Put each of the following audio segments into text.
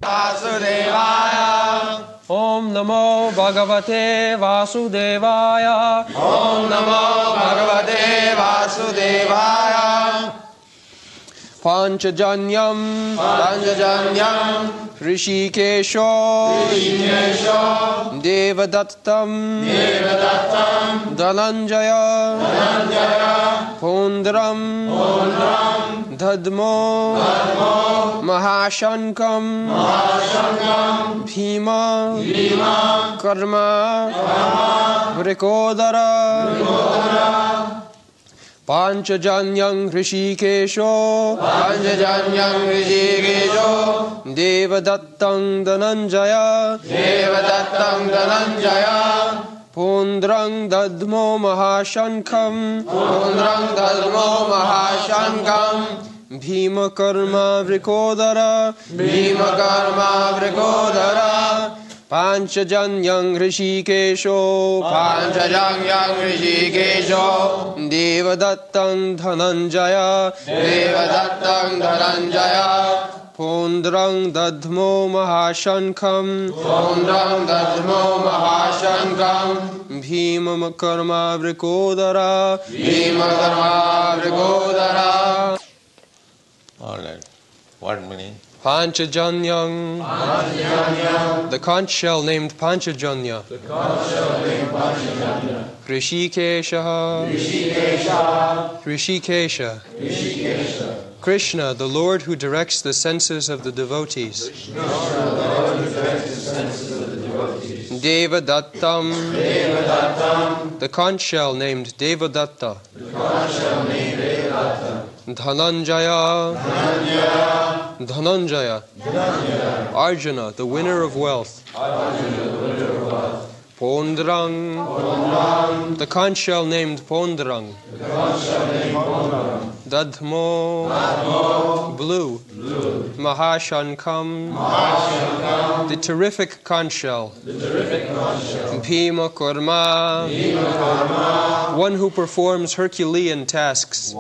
Vasudevaya. Om Namo Bhagavate Vasudevaya. Om Namo Bhagavate Vasudevaya. Panchajanyam Hrishikesho Devadattam Dhananjaya Pondram Dadmo Mahashankam Bhima Karma Vrikodara Panchajanyam Hrishikesho Devadattam Dhananjaya Pondrang Dadmo Mahashankam Bhima Karma Vrikodara Panchajanyam Hrishikesho Devadattam Dhananjaya Pondrang Dadmo Mahashankam Bhima Karma Vrikodara All right. What meaning? Panchajanyam, the conch shell named Panchajanya. Hrishikesha, Krishna, the Lord who directs the senses of the devotees. Devadattam, the conch shell named Devadatta. Dhananjaya, Arjuna, the winner of wealth. Pondrang, the conch shell named Pondrang. Dadmo, blue. Mahashankam, the terrific conch shell. Bhima Karma, one who performs Herculean tasks.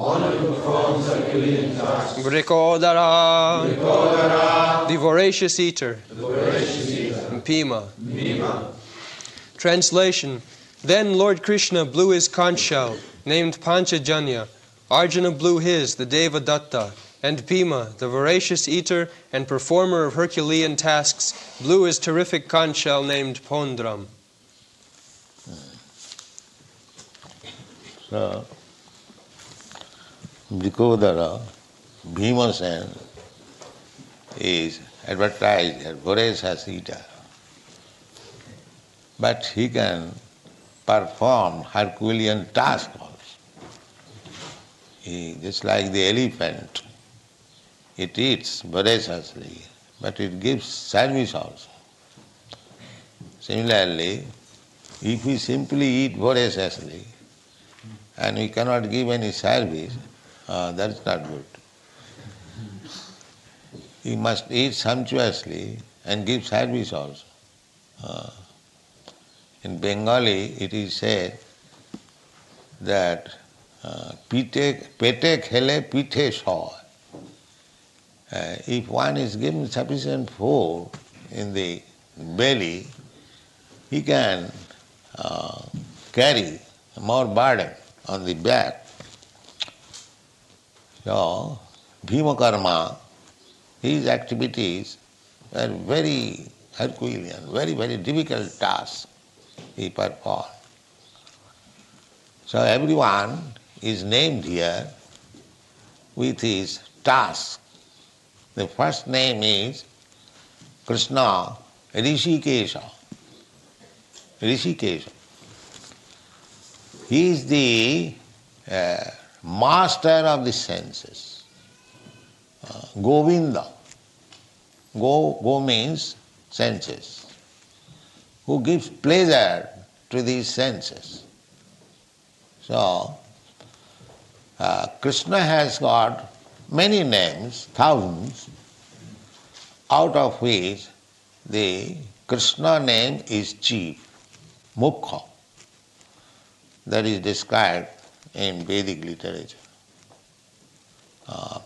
Vrikodara, the voracious eater. Bhima. Translation: Then Lord Krishna blew his conch shell, named Panchajanya. Arjuna blew his, the Devadatta, and Bhima, the voracious eater and performer of Herculean tasks, blew his terrific conch shell named Pondram. So, Vrikodara, Bhimasen, is advertised as voracious eater. But he can perform Herculean tasks also. Just like the elephant, it eats voraciously, but it gives service also. Similarly, if we simply eat voraciously and we cannot give any service, that's not good. We must eat sumptuously and give service also. In Bengali, it is said that pete khele pithe soy. If one is given sufficient food in the belly, he can carry more burden on the back. So, Bhima Karma, his activities were very Herculean, very, very difficult tasks he performed. So everyone is named here with his task. The first name is Krishna Rishikesha. Rishikesha. He is the master of the senses. Govinda. Go means senses. Who gives pleasure to these senses. So, Krishna has got many names, thousands, out of which the Krishna name is chief, Mukha. That is described in Vedic literature.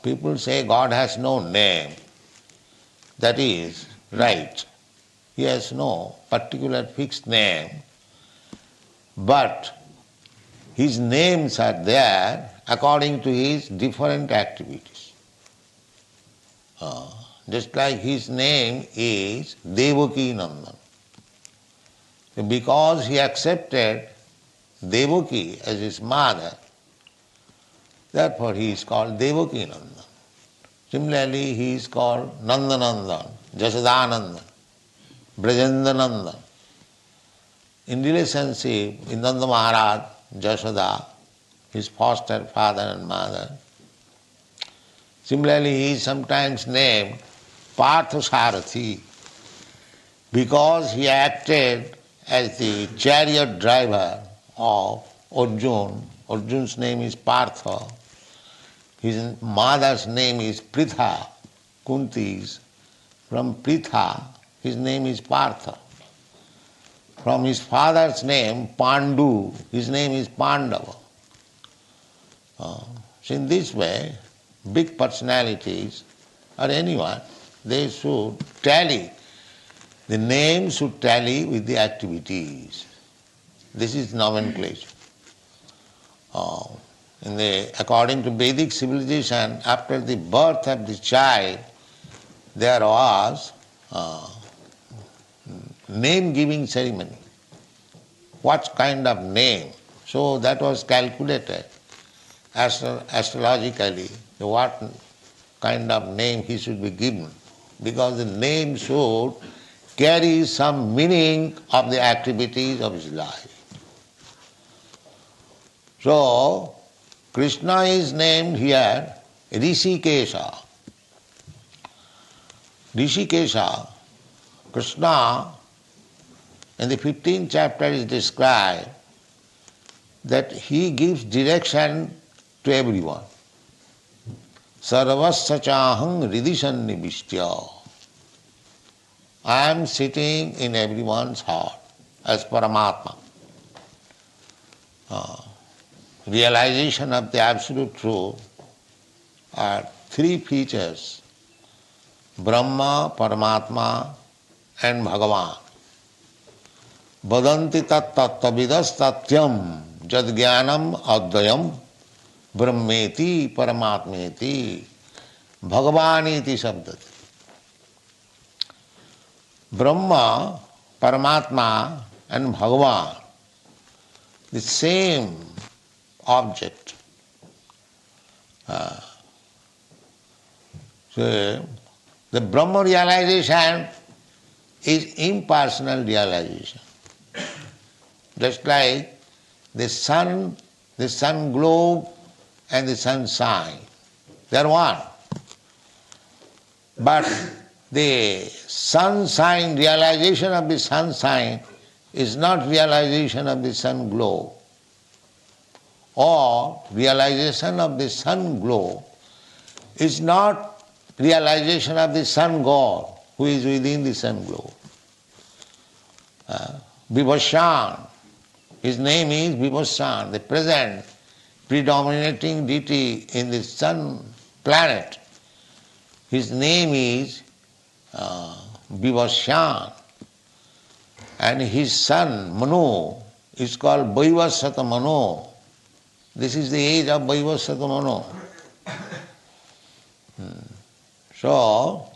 People say God has no name. That is, right. He has no particular fixed name, but his names are there according to his different activities. Just like his name is Devaki Nandan. Because he accepted Devaki as his mother, therefore he is called Devaki Nandan. Similarly, he is called Nandanandan, Jasodanandan, Brajendanandan. In relationship with Nanda Maharaj, Jasoda, his foster father and mother. Similarly, he is sometimes named Parthasarathi because he acted as the chariot driver of Arjun. Arjun's name is Partha. His mother's name is Pritha, Kunti's. From Pritha, his name is Partha. From his father's name, Pandu, his name is Pandava. So in this way, big personalities or anyone, they should tally. The name should tally with the activities. This is nomenclature. According to Vedic civilization, after the birth of the child, there was name-giving ceremony. What kind of name? So that was calculated astrologically, what kind of name he should be given. Because the name should carry some meaning of the activities of his life. So, Krishna is named here Rishikesha. Rishikesha, Krishna, in the 15th chapter is described that he gives direction to everyone. Sarvasya chahang ridishan nibishtya. I am sitting in everyone's heart as Paramatma. Realization of the absolute truth are three features: Brahma, Paramatma and Bhagavan. Vadanti tat tattvavidas tatyam jad jnanam advayam brahmeti paramatmeti bhagavaniti sabdati. Brahma, Paramatma and Bhagavan, the same object. So the Brahma realization is impersonal realization. Just like the sun globe and the sunshine, they are one. But the sunshine, realization of the sunshine is not realization of the sun globe. Or realization of the sun globe is not realization of the sun God who is within the sun globe. Vibhashan, his name is Vibhashan, the present predominating deity in the sun planet. His name is Vibhashan, and his son Manu is called Vaivasata Manu. This is the age of Vaivasata Manu. So,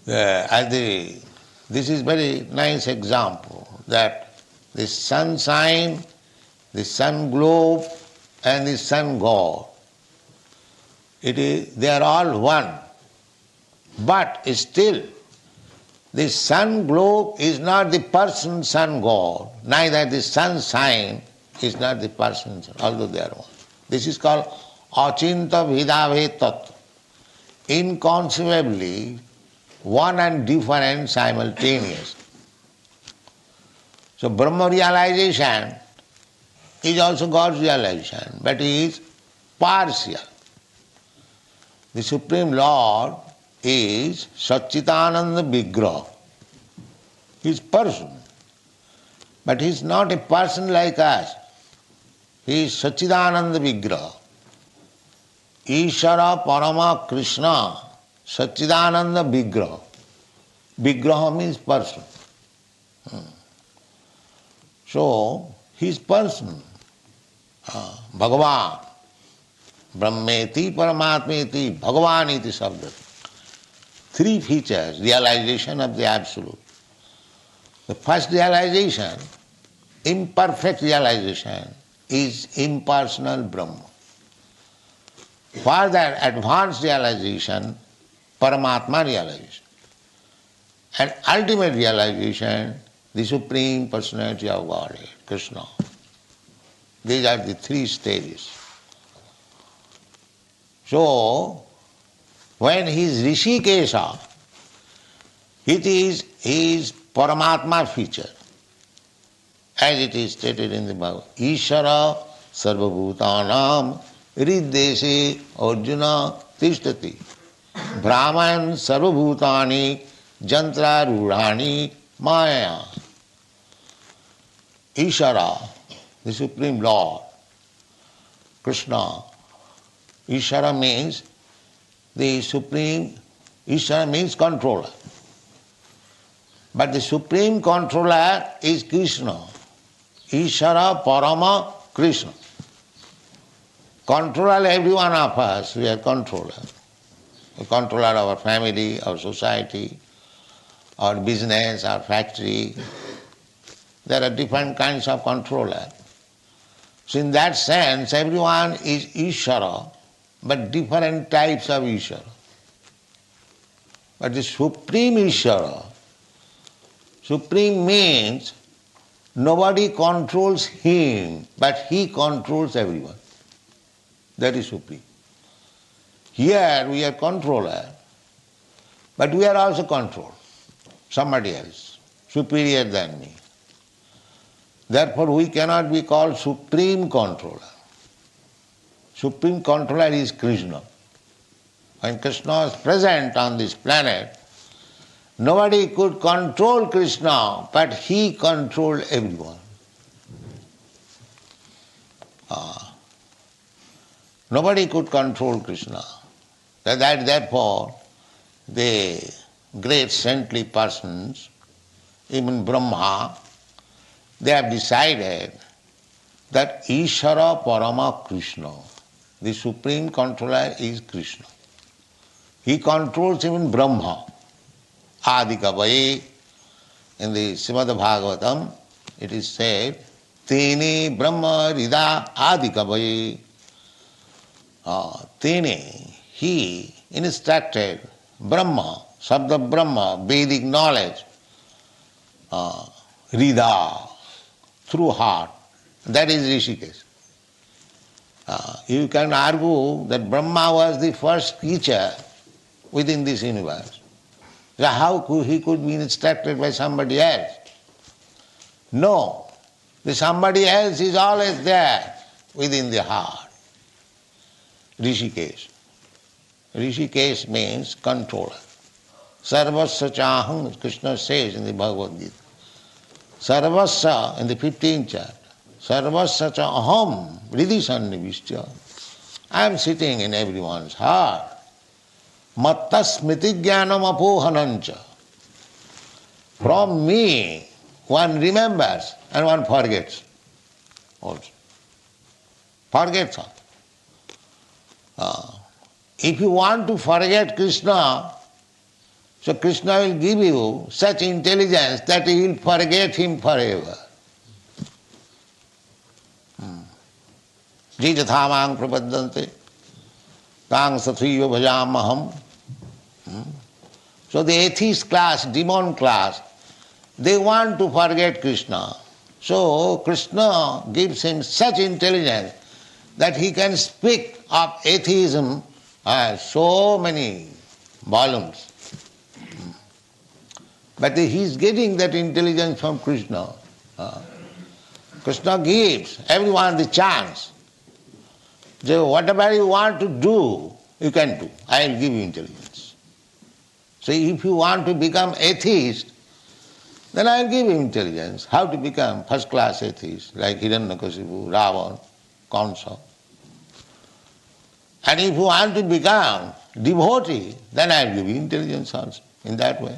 this is very nice example that the sunshine, the sun globe and the sun god, they are all one. But still, the sun globe is not the person sun god, neither the sunshine is not the person, although they are one. This is called achinta bhedabhed tattva. Inconceivably, one and different simultaneous. So Brahma realization is also God's realization, but it is partial. The Supreme Lord is Satchitananda Vigraha. He is person. But he is not a person like us. He is Satchitananda Vigraha. Ishara Parama Krishna Satchidananda Vigraha. Vigraha means person. So, his person, Bhagavan, Brahmeti, Paramatmeti, Bhagavan iti sabda. Three features, realization of the Absolute. The first realization, imperfect realization, is impersonal Brahma. Further advanced realization, Paramatma realization. And ultimate realization, the Supreme Personality of Godhead, Krishna. These are the three stages. So, when he is Rishikesha, it is his Paramatma feature. As it is stated in the Bhagavat, Ishara Sarvabhutanam Riddeshe Arjuna Tishtati Brahman Sarvabhutani Jantra Rudhani Maya. Ishara, the Supreme Lord, Krishna. Ishara means the Supreme, Ishara means controller. But the Supreme Controller is Krishna. Ishara Parama Krishna. Controller every one of us, we are controller. We controller our family, our society, our business, our factory. There are different kinds of controller. So in that sense, everyone is Ishara, but different types of Ishara. But the Supreme Ishara, Supreme means nobody controls him, but he controls everyone. That is Supreme. Here we are controller, but we are also controlled. Somebody else, superior than me. Therefore we cannot be called Supreme Controller. Supreme Controller is Krishna. When Krishna is present on this planet, nobody could control Krishna, but he controlled everyone. Nobody could control Krishna. Therefore, the great saintly persons, even Brahma, they have decided that Ishara Parama Krishna, the Supreme Controller is Krishna. He controls even Brahma. Adikavaye, in the Srimad Bhagavatam, it is said, Tene Brahma Rida Adikavaye. Tene, he instructed Brahma, Sabda Brahma, Vedic knowledge, Rida, through heart. That is Rishikesh. You can argue that Brahma was the first creature within this universe. So how he could be instructed by somebody else? No, the somebody else is always there within the heart. Rishikesh. Rishikesh means controller. Sarvasya chaham, Krishna says in the Bhagavad Gita. Sarvasya, in the 15th chapter, Sarvasya chaham, Riddhi sannivishya. I am sitting in everyone's heart. Matta smriti jnanam apohanancha. From me, one remembers and one forgets also. Forgets all. If you want to forget Krishna, so Krishna will give you such intelligence that you will forget him forever. Geeta thamang prapaddante, tang satriyo bhajamaham. So the atheist class, demon class, they want to forget Krishna. So Krishna gives him such intelligence that he can speak of atheism so many volumes. But he is getting that intelligence from Krishna. Krishna gives everyone the chance. So whatever you want to do, you can do. I will give you intelligence. So if you want to become atheist, then I will give you intelligence. How to become first class atheist, like Hiranyakasipu, Ravan, Kamsa. And if you want to become devotee, then I will give you intelligence also in that way.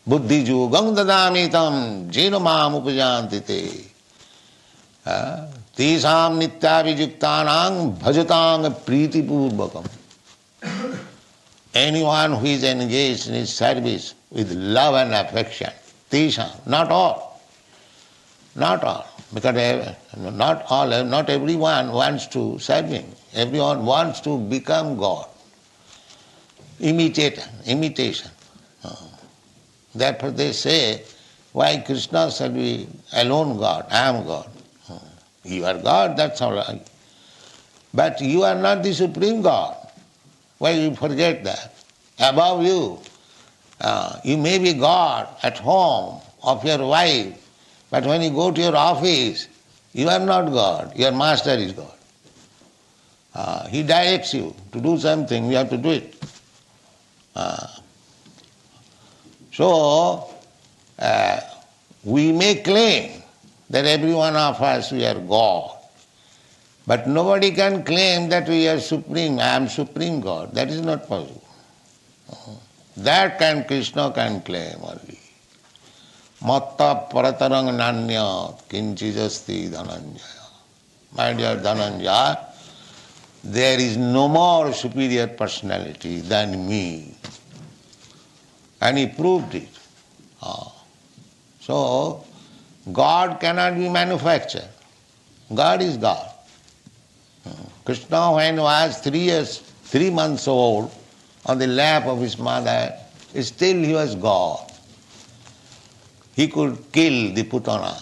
Buddhi yogam dadamitam jena mam upajanti te. Tesam nitya vijuktanang bhajatang priti purvakam. Anyone who is engaged in his service with love and affection, tesam, not all, because not everyone wants to serve him. Everyone wants to become God. Imitation. Therefore they say, why Krishna shall be alone God? I am God. You are God, that's all right. But you are not the supreme God. Why you forget that? Above you, you may be God at home of your wife, but when you go to your office, you are not God. Your master is God. He directs you to do something, you have to do it. So, we may claim that every one of us we are God, but nobody can claim that we are supreme, I am supreme God. That is not possible. That Krishna can claim only. Matta paratarang nanya kinchijasti dhananjaya. My dear Dhananjaya, there is no more superior personality than me. And he proved it. So, God cannot be manufactured. God is God. Krishna, when he was 3 months old, on the lap of his mother, still he was God. He could kill the Putana.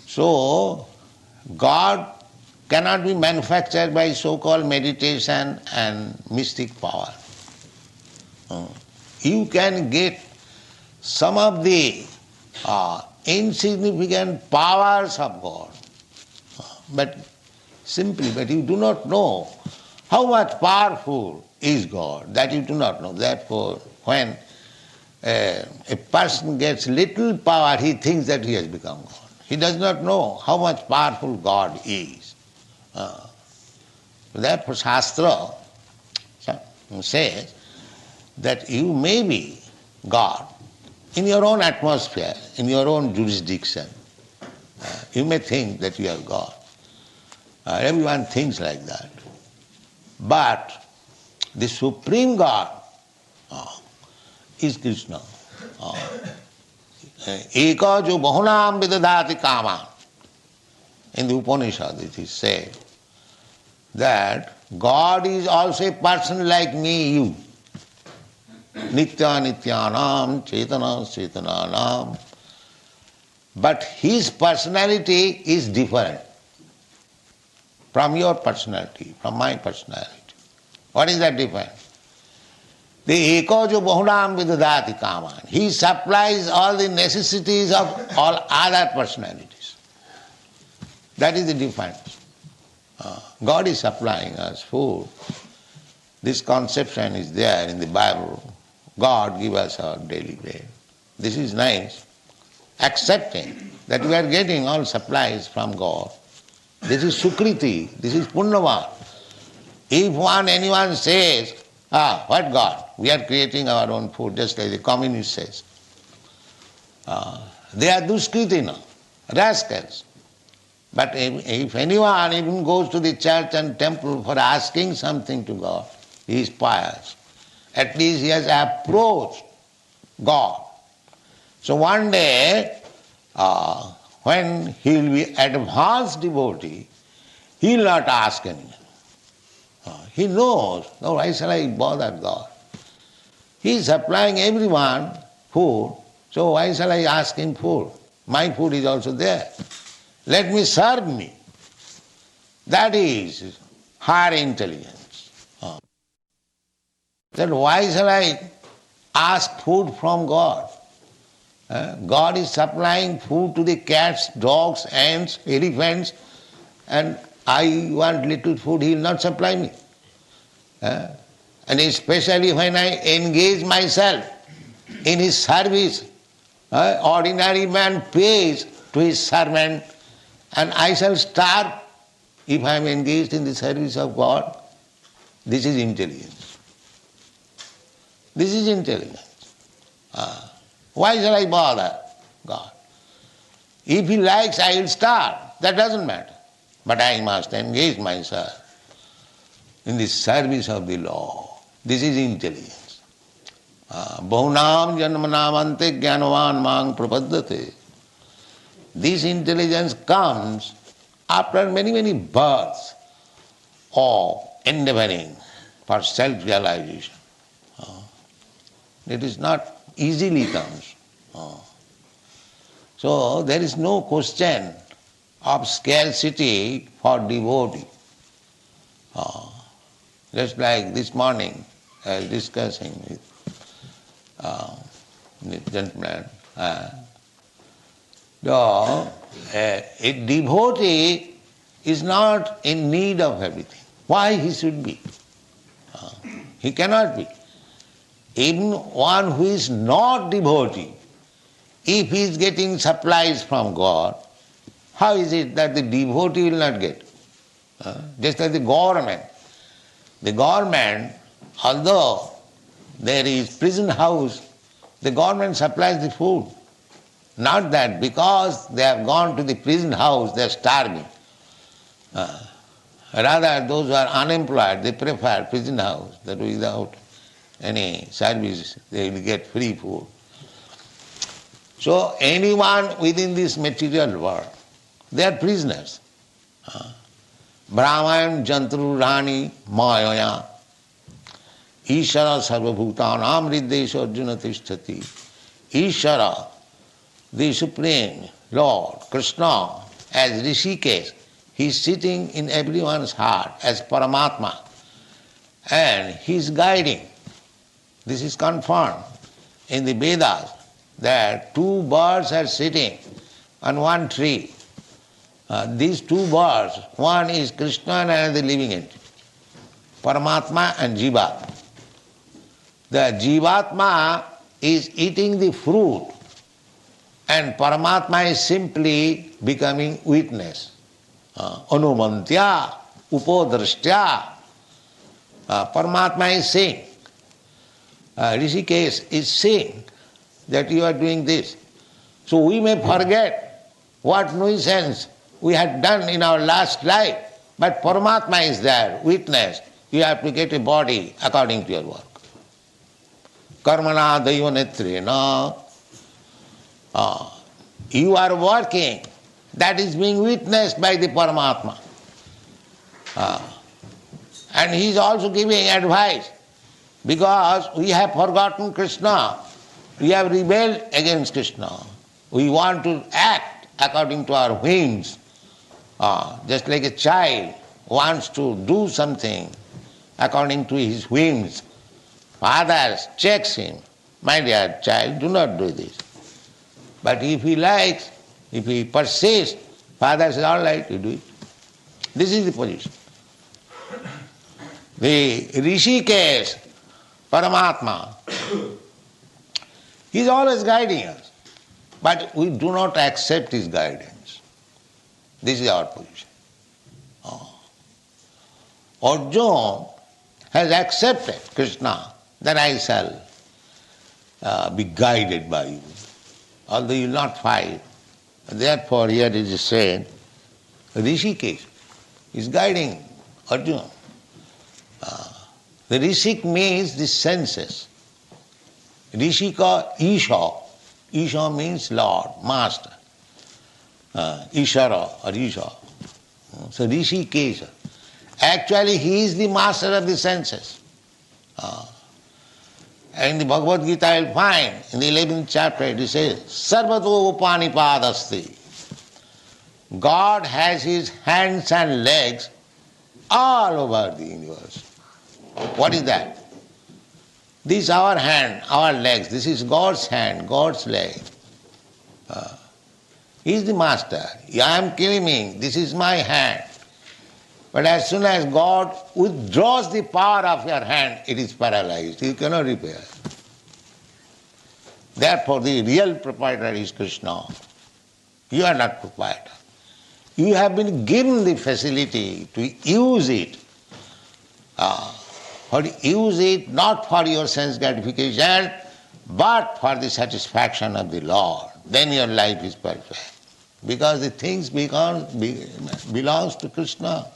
So, God cannot be manufactured by so-called meditation and mystic power. You can get some of the insignificant powers of God, but you do not know how much powerful is God, that you do not know. Therefore, when a person gets little power, he thinks that he has become God. He does not know how much powerful God is. Therefore, Shastra says that you may be God in your own atmosphere, in your own jurisdiction. You may think that you are God. Everyone thinks like that. But the Supreme God is Krishna. Eka jo bahunam vidadati kama. In the Upanishad it is said that God is also a person like me, you. Nitya nityanam, chetana chetananam. But his personality is different from your personality, from my personality. What is that difference? The eko jo bahunam vidadati kaman. He supplies all the necessities of all other personalities. That is the difference. God is supplying us food. This conception is there in the Bible. God give us our daily bread. This is nice. Accepting that we are getting all supplies from God. This is Sukriti, this is Punnavan. If anyone says, what God? We are creating our own food, just like the communist says. They are Duskritina, rascals. But if anyone even goes to the church and temple for asking something to God, he is pious. At least he has approached God. So one day, when he will be advanced devotee, he will not ask anyone. He knows, why shall I bother God? He is supplying everyone food, so why shall I ask him food? My food is also there. Let me serve me. That is higher intelligence. Then why shall I ask food from God? God is supplying food to the cats, dogs, ants, elephants, and I want little food, he will not supply me. And especially when I engage myself in his service, ordinary man pays to his servant and I shall starve. if I am engaged in the service of God, this is intelligence. This is intelligence. Why shall I bother God? If He likes, I will starve. That doesn't matter. But I must engage myself in the service of the law. This is intelligence. Bahunam janmanamante jnanavan mang prapaddate. This intelligence comes after many, many births of endeavoring for self-realization. It is not easily comes. So there is no question of scarcity for devotee. Just like this morning, I was discussing with the gentleman. A devotee is not in need of everything. Why he should be? He cannot be. Even one who is not devotee, if he is getting supplies from God, how is it that the devotee will not get? Just like the government. The government, although there is prison house, the government supplies the food. Not that because they have gone to the prison house, they are starving. Rather, those who are unemployed, they prefer prison house, that without any service, they will get free food. So anyone within this material world, they are prisoners. Brahman jantru rani mayaya Ishara sarvabhutanam riddesha arjuna tishtati. Ishara, the Supreme Lord, Krishna, as Rishikesh, he is sitting in everyone's heart as Paramatma and he is guiding. This is confirmed in the Vedas that two birds are sitting on one tree. These two birds, one is Krishna and another living entity, Paramatma and Jivatma. The Jivatma is eating the fruit and Paramatma is simply becoming witness. Anumantya, upodrashtya. Paramatma is saying, Rishikesh is saying that you are doing this. So we may forget what nuisance we had done in our last life, but Paramatma is there, witness. You have to get a body according to your work. Karmana daiva netrena. You are working, that is being witnessed by the Paramatma. And he is also giving advice because we have forgotten Krishna. We have rebelled against Krishna. We want to act according to our whims. Just like a child wants to do something according to his whims. Father checks him, my dear child, do not do this. But if he likes, if he persists, father says, all right, you do it. This is the position. The Rishikesh, Paramatma, he is always guiding us, but we do not accept his guidance. This is our position. Arjuna has accepted Krishna, that I shall be guided by you, although you will not fight. Therefore here it is said, Rishikesh is guiding Arjuna. The Rishik means the senses. Rishika, Isha. Isha means Lord, Master. Ishara or Isha. So Rishikesha. Actually he is the master of the senses. And in the Bhagavat Gita I will find, in the 11th chapter it says, Sarvato upanipadasti. God has his hands and legs all over the universe. What is that? This is our hand, our legs. This is God's hand, God's leg. He is the master. I am claiming this is my hand. But as soon as God withdraws the power of your hand, it is paralyzed. You cannot repair. Therefore, the real proprietor is Krishna. You are not proprietor. You have been given the facility to use it. Use it not for your sense gratification, but for the satisfaction of the Lord. Then your life is perfect. Because the things belongs to Krishna.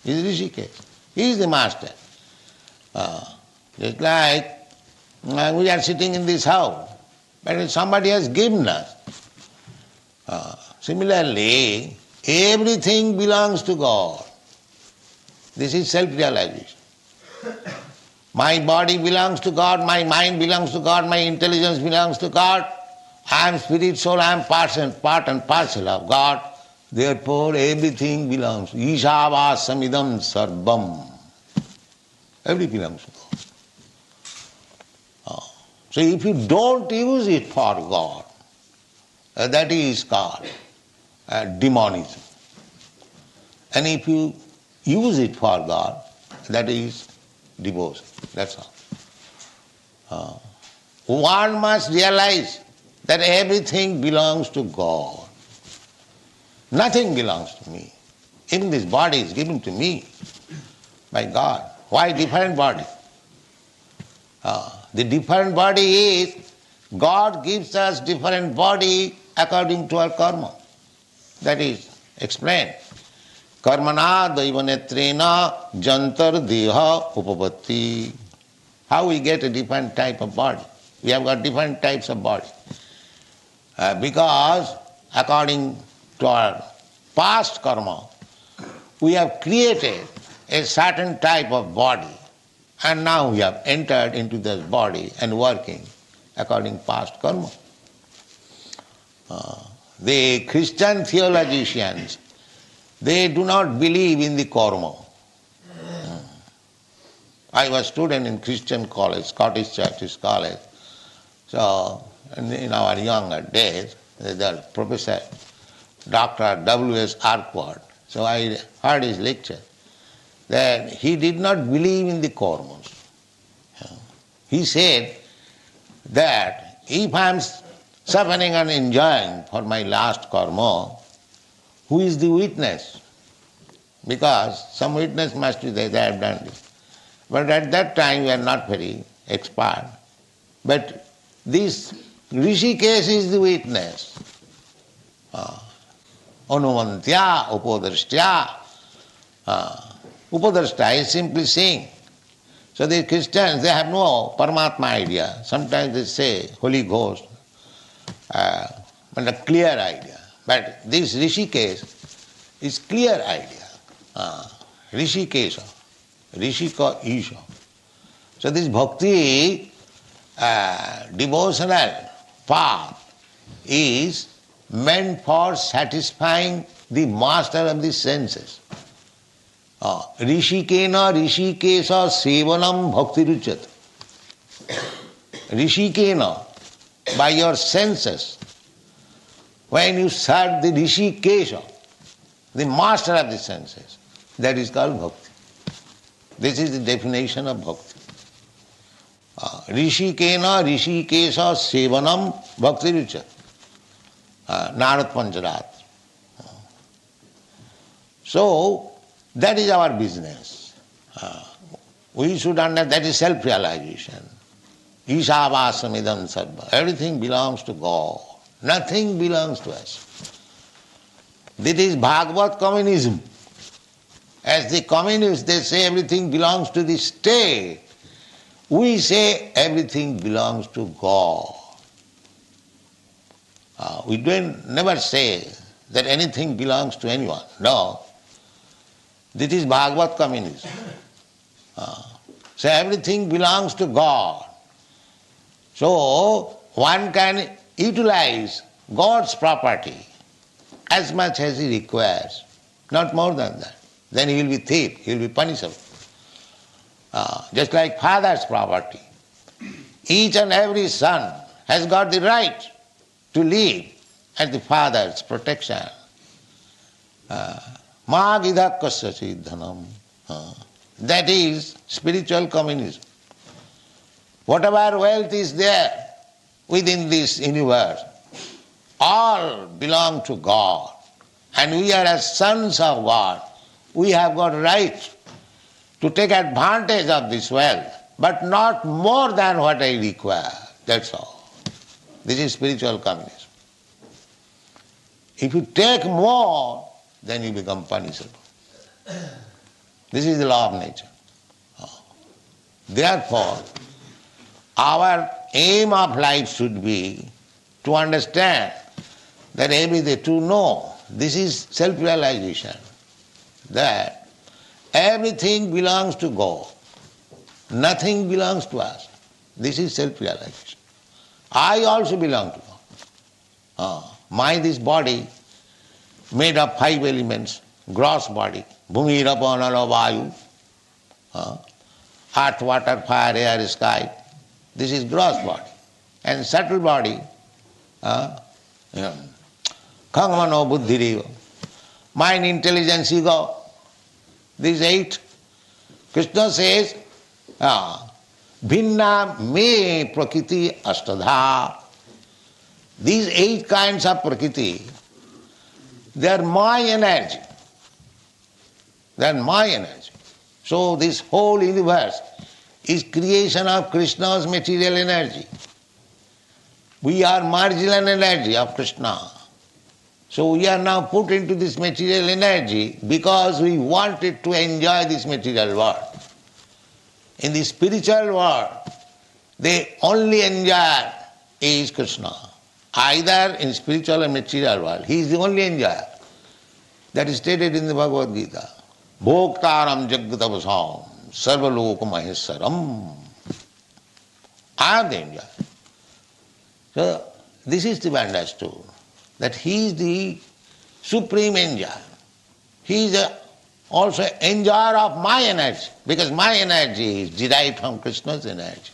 He is Rishikesh. He is the master. Just like we are sitting in this house, but somebody has given us. Similarly, everything belongs to God. This is self-realization. My body belongs to God, my mind belongs to God, my intelligence belongs to God. I am spirit, soul, I am part and parcel of God. Therefore, everything belongs. Ishavāsamidam sarvam. Everything belongs to God. So if you don't use it for God, that is called demonism. And if you use it for God, that is devotion. That's all. One must realize that everything belongs to God. Nothing belongs to me. Even this body is given to me by God. Why different body? The different body is God gives us different body according to our karma. That is explained. Karmana daivanetrena jantar deha upavatti. How we get a different type of body? We have got different types of body. Because according to our past karma, we have created a certain type of body, and now we have entered into this body and working according to past karma. The Christian theologians, they do not believe in the karma. I was a student in Christian college, Scottish Church's college. So in our younger days, the professor, Dr. W.S. Arkwood, so I heard his lecture, that he did not believe in the karmas. He said that if I am suffering and enjoying for my last karma, who is the witness? Because some witness must be there, they have done this. But at that time we are not very expert. But this Rishikesh is the witness. Anumantya, upadrashtya. Upadrashta is simply seeing. So the Christians, they have no Paramatma idea. Sometimes they say Holy Ghost, but a clear idea. But this Rishikesh is clear idea. Rishikesha, Rishika Isha. So this bhakti, devotional path is meant for satisfying the master of the senses. Rishikena Rishikesha Sevanam Bhakti Ruchat. Rishikena, by your senses, when you serve the Rishikesha, the master of the senses, that is called bhakti. This is the definition of bhakti. Rishikena Rishikesha Sevanam Bhakti Ruchat. Narad Pancharat. So, that is our business. We should understand that is self-realization. Ishavāsamidam sarva. Everything belongs to God. Nothing belongs to us. This is Bhagavat communism. As the communists, they say everything belongs to the state. We say everything belongs to God. We never say that anything belongs to anyone. No. This is Bhagavat communism. So everything belongs to God. So one can utilize God's property as much as he requires, not more than that. Then he will be thief, he will be punishable. Just like father's property. Each and every son has got the right to live at the father's protection. Ma gidhakkasya siddhanam. That is spiritual communism. Whatever wealth is there within this universe, all belong to God. And we are as sons of God. We have got right to take advantage of this wealth, but not more than what I require. That's all. This is spiritual communism. If you take more, then you become punishable. This is the law of nature. Therefore, our aim of life should be to understand that everything, to know, this is self-realization, that everything belongs to God. Nothing belongs to us. This is self-realization. I also belong to God. This body made of 5 elements, gross body, bhumi, rapa, nala, vayu, earth, water, fire, air, sky. This is gross body. And subtle body, Kangmano buddhiriva, mind, intelligence, ego, these 8. Krishna says, Bhinna me prakriti ashtadha. These 8 kinds of prakriti, they are my energy. They are my energy. So this whole universe is creation of Krishna's material energy. We are marginal energy of Krishna. So we are now put into this material energy because we wanted to enjoy this material world. In the spiritual world, the only enjoyer is Krishna. Either in spiritual or material world, he is the only enjoyer. That is stated in the Bhagavat Gita. Bhoktaram jagatavasam sarvaloka maheswaram. I am the enjoyer. So this is to be understood, that he is the supreme enjoyer. He is also enjoyer of my energy, because my energy is derived from Krishna's energy.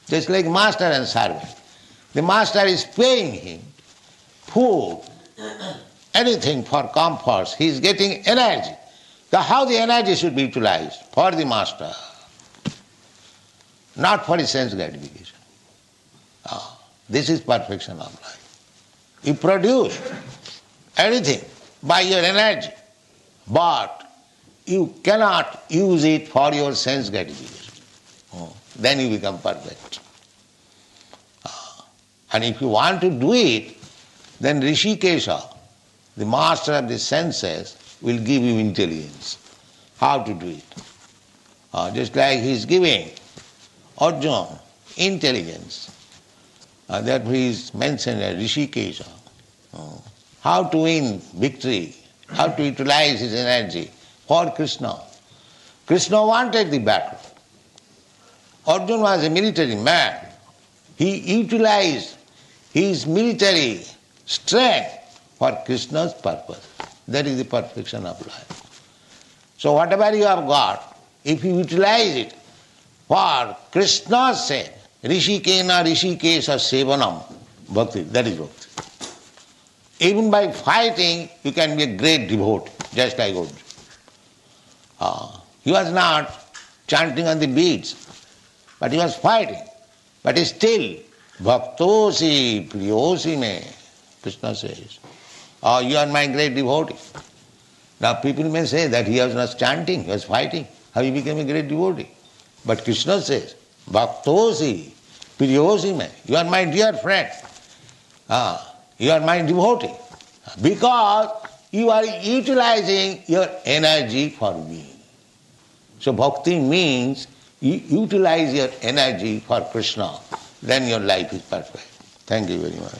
Just like master and servant. The master is paying him food, anything for comforts. He is getting energy. So how the energy should be utilized? For the master, not for his sense gratification. This is perfection of life. You produce anything by your energy, but you cannot use it for your sense gratification. Then you become perfect. And if you want to do it, then Rishikesha, the master of the senses, will give you intelligence. How to do it. Just like he is giving Arjuna intelligence. That he is mentioned as Rishikesha. How to win victory, how to utilize his energy for Krishna. Krishna wanted the battle. Arjuna was a military man. He utilized his military strength for Krishna's purpose. That is the perfection of life. So whatever you have got, if you utilize it for Krishna's sake, Rishikena Rishikesha Sevanam, bhakti, that is bhakti. Even by fighting, you can be a great devotee, just like Arjuna. He was not chanting on the beads, but he was fighting. But still, Bhaktosi Priyosi me, Krishna says, you are my great devotee. Now people may say that he was not chanting, he was fighting. How he became a great devotee? But Krishna says, Bhaktosi Priyosi me, you are my dear friend. You are my devotee. Because you are utilizing your energy for me. So bhakti means you utilize your energy for Krishna. Then your life is perfect. Thank you very much.